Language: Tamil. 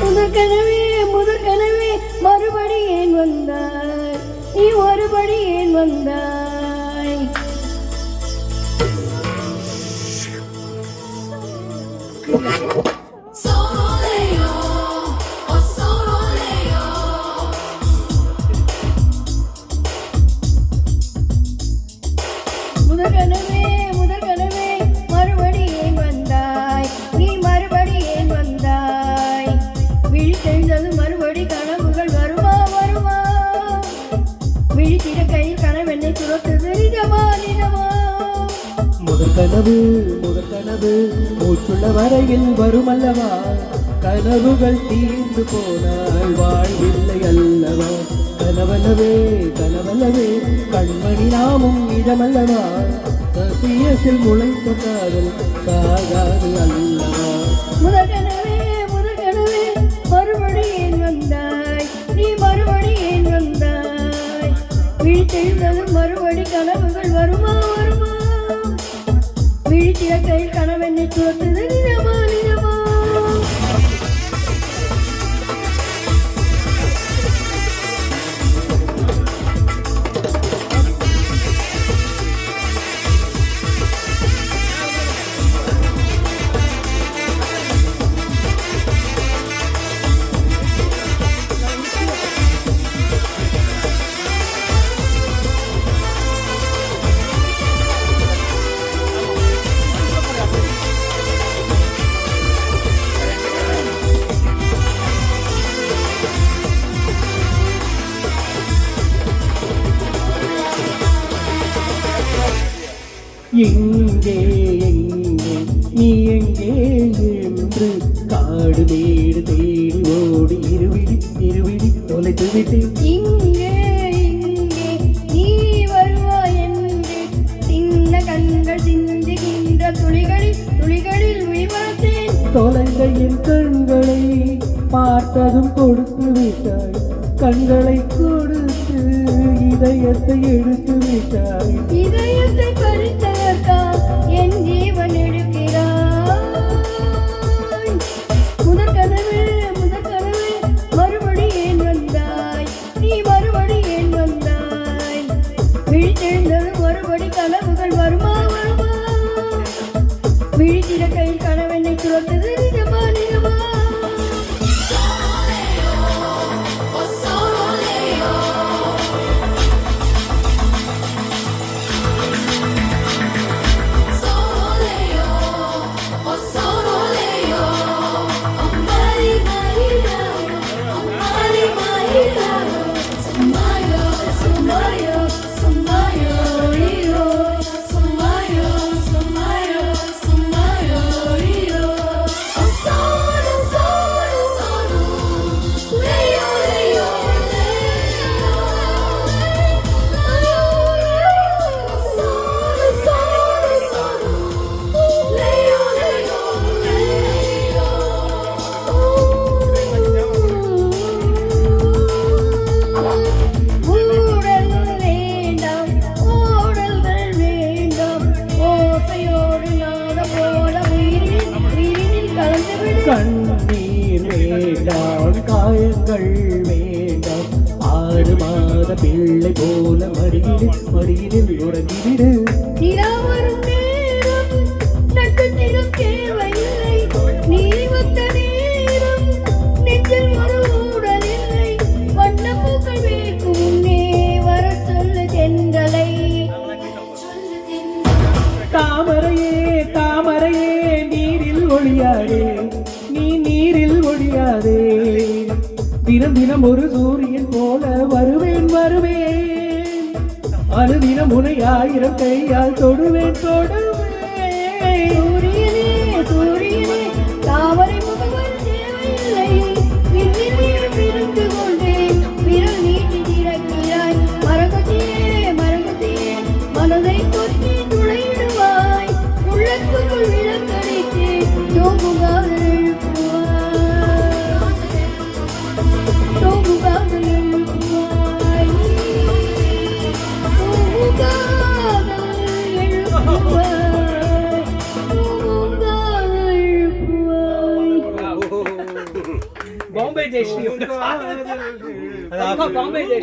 முதற்கனவே மறுபடி ஏன் வந்தாய், நீ ஒருபடி ஏன் வந்தாய்? முதற்கனவே மறுபடி ஏன் வந்தாய், நீ மறுபடி ஏன் வந்தாய்? விழித்தெழுந்தது மறுபடி கனவுகள் வருமா வருமா? விழித்திட கையில் கனவெண்ணை துரத்துது நிஜமா நிஜமா? முதற்கனவு மூச்சுள்ள வரையில் வருமல்லவா? கனவுகள் தீர்ந்து போனால் வாழ்வில்லை அல்லவா? கனவல்லவே கண்மணி நாமும் இடமல்லவா? சத்தியத்தில் முளைத்த காதல் சாகாது அல்லவா? முதற்கனவே மறுபடி ஏன் வந்தாய், நீ மறுபடி ஏன் வந்தாய்? விழித்தெழுந்தது மறுபடி கனவுகள் வருமா வருமா? விழித்திட கையில் கனவெண்ணை துரத்துது நிஜமா நிஜமா? எங்கே நீ எங்கே என்று காடு மேடு தேடி ஓடி இருவிடி தொலைத்து விட்டேன். இங்கே நீ வருவாய் என்று சின்ன கண்கள் சிந்துகின்ற துளிகளில் உயிர்வளர்த்தேன். தொலைந்த என் கண்களை பார்த்ததும் கொடுத்து விட்டாய், கண்களை கொடுத்து இதயத்தை எடுத்து விட்டாய். இதயத்தை பறித்ததற்கா என் ஜீவன் எடுக்கிறாய்? முதற்கனவே மறுபடி ஏன் வந்தாய், நீ மறுபடி ஏன் வந்தாய்? விழித்தெழுந்தது மறுபடி கனவுகள் வருமா வருமா? விழித்திட கையில் கனவெண்ணை துரத்துது நிஜமா நிஜமா? கண்ணீர் வேண்டாம், காயங்கள் வேண்டாம், 6 மாத பிள்ளை போல மடியினில் உறங்கிவிடு. நிலாவரும் நேரம் நட்சத்திரம் தேவையில்லை, நீ வந்த நேரம் நெஞ்சில் ஒரு ஊடலில்லை. வண்ணப்பூக்கள் வேர்க்கும் முன்னே வர சொல்லு தென்றலை. தாமரையே நீரில் ஒளியாதே, நீ நீரில் ஒளியாதே. தினம் ஒரு சூரியன் போல வருவேன் அனுதினம் உனை 1000 கையால் தொடுவேன். சூரியனே தாமரை முகவர் தேவையில்லை, விண்ணிலே விருந்து கொண்டேன் விரல் நீட்டி திறக்கிறாய். மரகொத்தியே மனதை கொத்தி துளையிடுவாய், உள்ளத்துக்குள் விளக்கடித்து தூங்குகாதல் எழுப்புவாய். பாம்பே ஜெயஸ்ரீ பாம்பே ஜெயஸ்ரீ